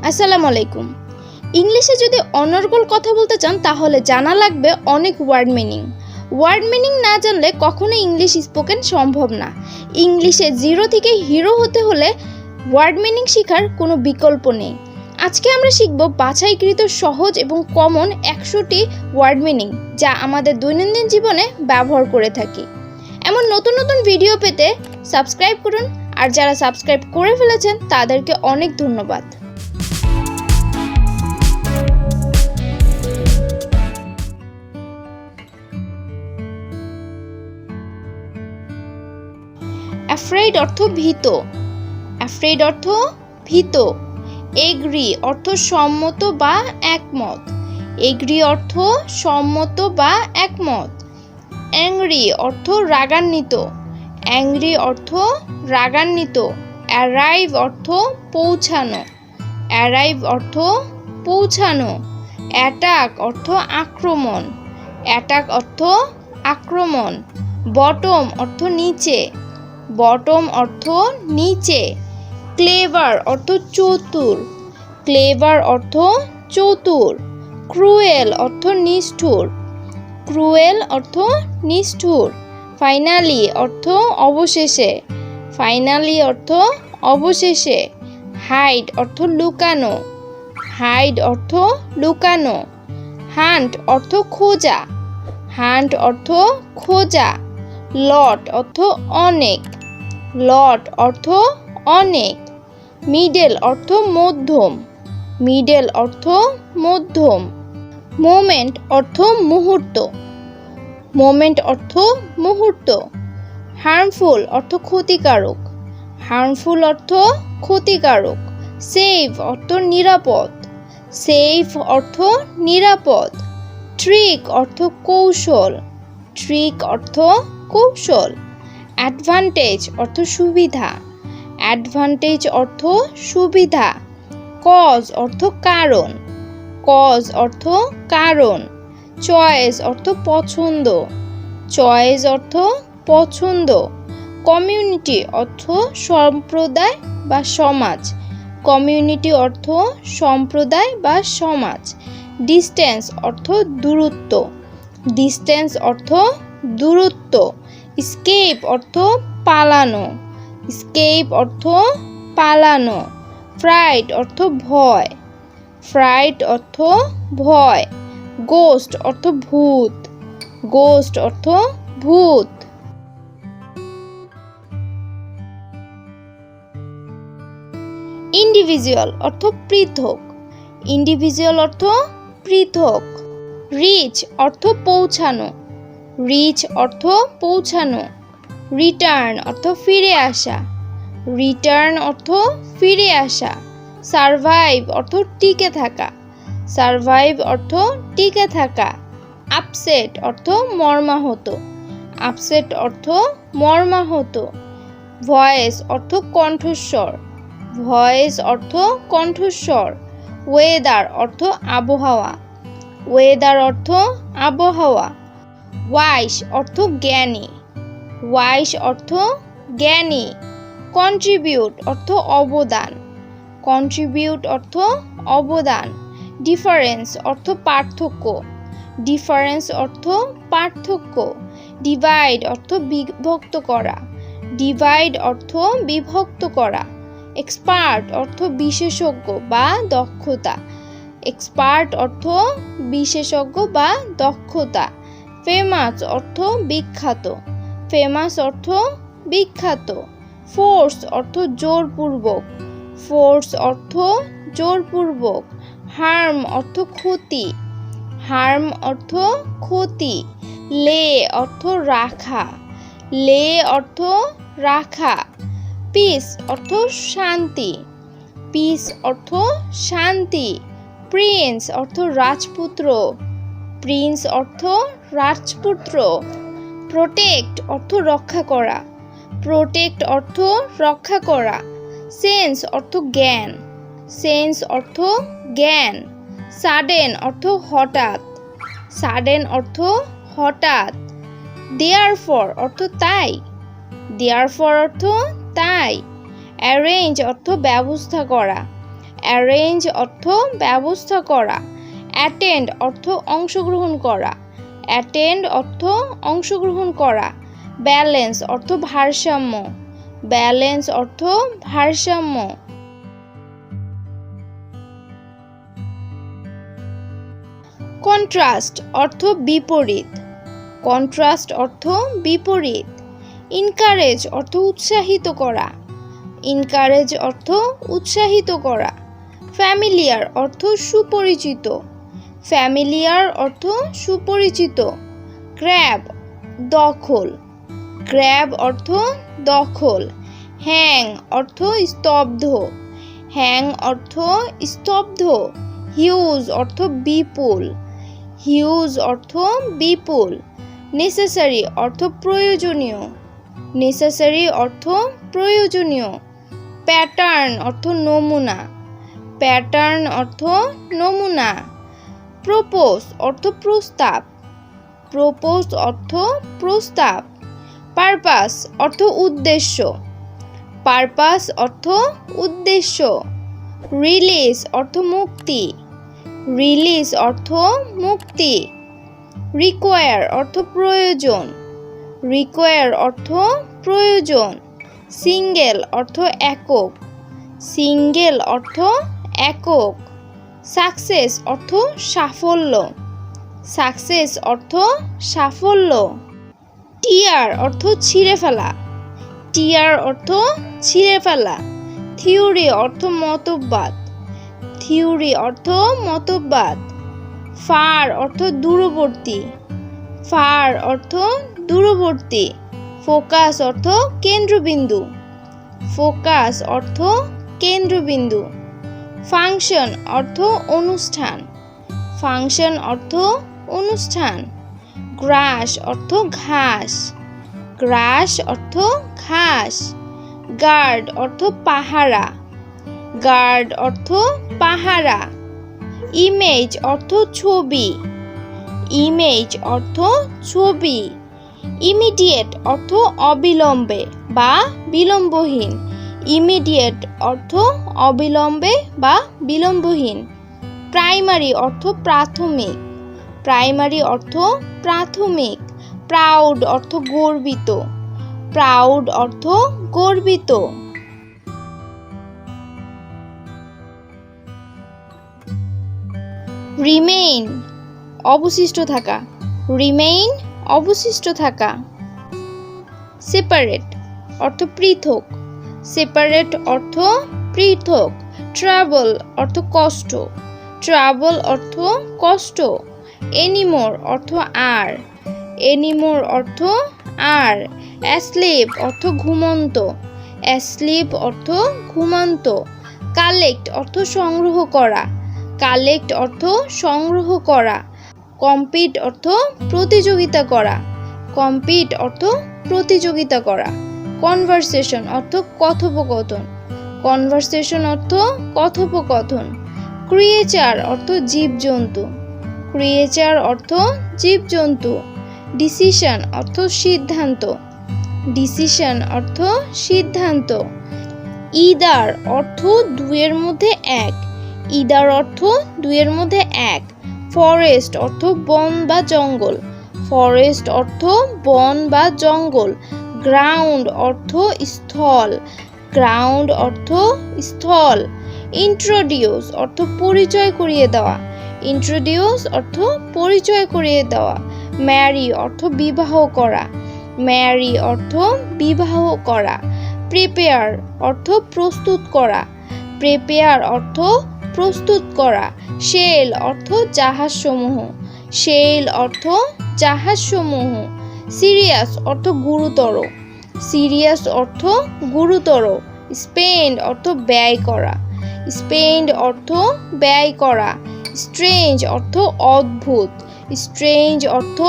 আসসালামু আলাইকুম। ইংলিশে যদি অনর্গল কথা বলতে চান তাহলে জানা লাগবে অনেক ওয়ার্ড মিনিং। ওয়ার্ড মিনিং না জানলে কখনো ইংলিশ স্পোকেন সম্ভব না। ইংলিশে জিরো থেকে হিরো হতে হলে ওয়ার্ড মিনিং শেখার কোনো বিকল্প নেই। আজকে আমরা শিখব বাছাইকৃত সহজ এবং কমন 100টি ওয়ার্ড মিনিং যা আমাদের দৈনন্দিন জীবনে ব্যবহার করে থাকি। এমন নতুন নতুন ভিডিও পেতে সাবস্ক্রাইব করুন, আর যারা সাবস্ক্রাইব করে ফেলেছেন তাদেরকে অনেক ধন্যবাদ। অ্যাফ্রেড অর্থ ভীত। অ্যাফ্রেড অর্থ ভীত। এগ্রি অর্থ সম্মত বা একমত। এগ্রি অর্থ সম্মত বা একমত। অ্যাংরি অর্থ রাগান্বিত। অ্যাংরি অর্থ রাগান্বিত। অ্যারাইভ অর্থ পৌঁছানো। অ্যারাইভ অর্থ পৌঁছানো। অ্যাটাক অর্থ আক্রমণ। অ্যাটাক অর্থ আক্রমণ। বটম অর্থ নিচে। বটম অর্থ নিচে। ক্লেভার অর্থ চতুর। ক্লেভার অর্থ চতুর। ক্রুয়েল অর্থ নিষ্ঠুর। ক্রুয়েল অর্থ নিষ্ঠুর। ফাইনালি অর্থ অবশেষে। ফাইনালি অর্থ অবশেষে। হাইড অর্থ লুকানো। হাইড অর্থ লুকানো। হান্ট অর্থ খোঁজা। হান্ট অর্থ খোঁজা। লট অর্থ অনেক। লট অর্থ অনেক। মিডল অর্থ মধ্যম। মিডল অর্থ মধ্যম। মোমেন্ট অর্থ মুহূর্ত। মোমেন্ট অর্থ মুহূর্ত। হার্মফুল অর্থ ক্ষতিকারক। হার্মফুল অর্থ ক্ষতিকারক। সেফ অর্থ নিরাপদ। সেফ অর্থ নিরাপদ। ট্রিক অর্থ কৌশল। ট্রিক অর্থ কৌশল। অ্যাডভান্টেজ অর্থ সুবিধা। অ্যাডভান্টেজ অর্থ সুবিধা। কজ অর্থ কারণ। কজ অর্থ কারণ। চয়েস অর্থ পছন্দ। চয়েস অর্থ পছন্দ। কমিউনিটি অর্থ সম্প্রদায় বা সমাজ। কমিউনিটি অর্থ সম্প্রদায় বা সমাজ। ডিস্টেন্স অর্থ দূরত্ব। ডিস্টেন্স অর্থ দূরত্ব। স্কেপ অর্থ পালানো। স্কেপ অর্থ পালানো। ফ্রাইট অর্থ ভয়। ফ্রাইট অর্থ ভয়। গোস্ট অর্থ ভূত। গোস্ট অর্থ ভূত। ইন্ডিভিজুয়াল অর্থ পৃথক। ইন্ডিভিজুয়াল অর্থ পৃথক। রিচ অর্থ পৌঁছানো। রিচ অর্থ পৌঁছানো। রিটার্ন অর্থ ফিরে আসা। রিটার্ন অর্থ ফিরে আসা। সারভাইভ অর্থ টিকে থাকা। সারভাইভ অর্থ টিকে থাকা। আপসেট অর্থ মর্মাহত। আপসেট অর্থ মর্মাহত। ভয়েস অর্থ কণ্ঠস্বর। ভয়েস অর্থ কণ্ঠস্বর। ওয়েদার অর্থ আবহাওয়া। ওয়েদার অর্থ আবহাওয়া। ওয়াইস অর্থ জ্ঞানী। ওয়াইস অর্থ জ্ঞানী। কন্ট্রিবিউট অর্থ অবদান। কন্ট্রিবিউট অর্থ অবদান। ডিফারেন্স অর্থ পার্থক্য। ডিফারেন্স অর্থ পার্থক্য। ডিভাইড অর্থ বিভক্ত করা। ডিভাইড অর্থ বিভক্ত করা। এক্সপার্ট অর্থ বিশেষজ্ঞ বা দক্ষতা। এক্সপার্ট অর্থ বিশেষজ্ঞ বা দক্ষতা। ফেমাস অর্থ বিখ্যাত। ফেমাস অর্থ বিখ্যাত। ফোর্স অর্থ জোরপূর্বক। ফোর্স অর্থ জোরপূর্বক। হার্ম অর্থ ক্ষতি। হার্ম অর্থ ক্ষতি। লে অর্থ রাখা। লে অর্থ রাখা। পিস অর্থ শান্তি। পিস অর্থ শান্তি। প্রিন্স অর্থ রাজপুত্র। প্রিন্স অর্থ রাজপুত্র। প্রোটেক্ট অর্থ রক্ষা করা। প্রোটেক্ট অর্থ রক্ষা করা। সেন্স অর্থ জ্ঞান। সেন্স অর্থ জ্ঞান। সাডেন অর্থ হঠাৎ। সাডেন অর্থ হঠাৎ। দেয়ারফর অর্থ তাই। দেয়ারফর অর্থ তাই। অ্যারেঞ্জ অর্থ ব্যবস্থা করা। অ্যারেঞ্জ অর্থ ব্যবস্থা করা। অ্যাটেন্ড অর্থ অংশগ্রহণ করা। অ্যাটেন্ড অর্থ অংশগ্রহণ করা। ব্যালেন্স অর্থ ভারসাম্য। ব্যালেন্স অর্থ ভারসাম্য। কন্ট্রাস্ট অর্থ বিপরীত। কন্ট্রাস্ট অর্থ বিপরীত। ইনকারেজ অর্থ উৎসাহিত করা। ইনকারেজ অর্থ উৎসাহিত করা। ফ্যামিলিয়ার অর্থ সুপরিচিত। ফ্যামিলিয়ার অর্থ সুপরিচিত। গ্র্যাব দখল। গ্র্যাব অর্থ দখল। হ্যাং অর্থ স্তব্ধ। হ্যাং অর্থ স্তব্ধ। হিউজ অর্থ বিপুল। হিউজ অর্থ বিপুল। নেসেসারি অর্থ প্রয়োজনীয়। নেসেসারি অর্থ প্রয়োজনীয়। প্যাটার্ন অর্থ নমুনা। প্যাটার্ন অর্থ নমুনা। প্রপোজ অর্থ প্রস্তাব। প্রপোজ অর্থ প্রস্তাব। পারপাস অর্থ উদ্দেশ্য। পারপাস অর্থ উদ্দেশ্য। রিলিজ অর্থ মুক্তি। রিলিজ অর্থ মুক্তি। রিকোয়ার অর্থ প্রয়োজন। রিকোয়ার অর্থ প্রয়োজন। সিঙ্গেল অর্থ একক। সিঙ্গেল অর্থ একক। সাকসেস অর্থ সাফল্য। সাকসেস অর্থ সাফল্য। টিয়ার অর্থ ছিঁড়ে ফেলা। টিয়ার অর্থ ছিঁড়ে ফেলা। থিওরি অর্থ মতবাদ। থিওরি অর্থ মতবাদ। ফার অর্থ দূরবর্তী। ফার অর্থ দূরবর্তী। ফোকাস অর্থ কেন্দ্রবিন্দু। ফোকাস অর্থ কেন্দ্রবিন্দু। ফাংশন অর্থ অনুষ্ঠান। ফাংশন অর্থ অনুষ্ঠান। গ্রাস অর্থ ঘাস। গ্রাস অর্থ ঘাস। গার্ড অর্থ পাহারা। গার্ড অর্থ পাহারা। ইমেজ অর্থ ছবি। ইমেজ অর্থ ছবি। ইমিডিয়েট অর্থ অবিলম্বে বা বিলম্বহীন। ইমিডিয়েট অর্থ অবিলম্বে বা বিলম্বহীন। প্রাইমারি অর্থ প্রাথমিক। প্রাইমারি অর্থ প্রাথমিক। প্রাউড অর্থ গর্বিত। প্রাউড অর্থ গর্বিত। রিমেইন অবশিষ্ট থাকা। রিমেইন অবশিষ্ট থাকা। সেপারেট অর্থ পৃথক। সেপারেট অর্থ পৃথক। ট্রাভেল অর্থ কষ্ট। ট্রাভেল অর্থ কষ্ট। এনিমোর অর্থ আর। এনিমোর অর্থ আর। অ্যাসলিপ অর্থ ঘুমন্ত। অ্যাসলিপ অর্থ ঘুমন্ত। কালেক্ট অর্থ সংগ্রহ করা। কালেক্ট অর্থ সংগ্রহ করা। কম্পিট অর্থ প্রতিযোগিতা করা। কম্পিট অর্থ প্রতিযোগিতা করা। কনভারসেশন অর্থ কথোপকথন। কনভারসেশন অর্থ কথোপকথন। ক্রিয়েচার অর্থ জীবজন্তু। ক্রিয়েচার অর্থ জীবজন্তু। ডিসিশন অর্থ সিদ্ধান্ত। ডিসিশন অর্থ সিদ্ধান্ত। ইদার অর্থ দুইয়ের মধ্যে এক। ইদার অর্থ দুইয়ের মধ্যে এক। ফরেস্ট অর্থ বন বা জঙ্গল। ফরেস্ট অর্থ বন বা জঙ্গল। গ্রাউন্ড অর্থ স্থল। গ্রাউন্ড অর্থ স্থল। ইন্ট্রোডিউস অর্থ পরিচয় করিয়ে দেওয়া। ইন্ট্রোডিউস অর্থ পরিচয় করিয়ে দেওয়া। ম্যারি অর্থ বিবাহ করা। ম্যারি অর্থ বিবাহ করা। প্রিপেয়ার অর্থ প্রস্তুত করা। প্রিপেয়ার অর্থ প্রস্তুত করা। সেল অর্থ জাহাজসমূহ। সেল অর্থ জাহাজসমূহ। সিরিয়াস অর্থ গুরুতর। সিরিয়াস অর্থ গুরুতর। স্পেন্ড অর্থ ব্যয় করা। স্পেন্ড অর্থ ব্যয় করা। স্ট্রেঞ্জ অর্থ অদ্ভুত। স্ট্রেঞ্জ অর্থ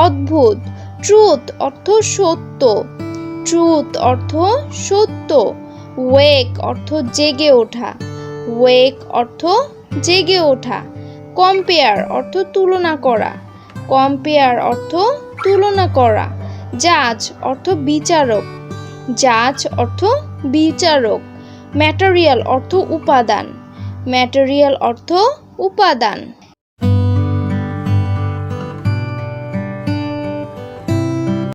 অদ্ভুত। ট্রুথ অর্থ সত্য। ট্রুথ অর্থ সত্য। ওয়েক অর্থ জেগে ওঠা। ওয়েক অর্থ জেগে ওঠা। কম্পেয়ার অর্থ তুলনা করা। কম্পেয়ার অর্থ তুলনা করা। জাজ অর্থ বিচারক। জাজ অর্থ বিচারক। ম্যাটেরিয়াল অর্থ উপাদান। ম্যাটেরিয়াল অর্থ উপাদান।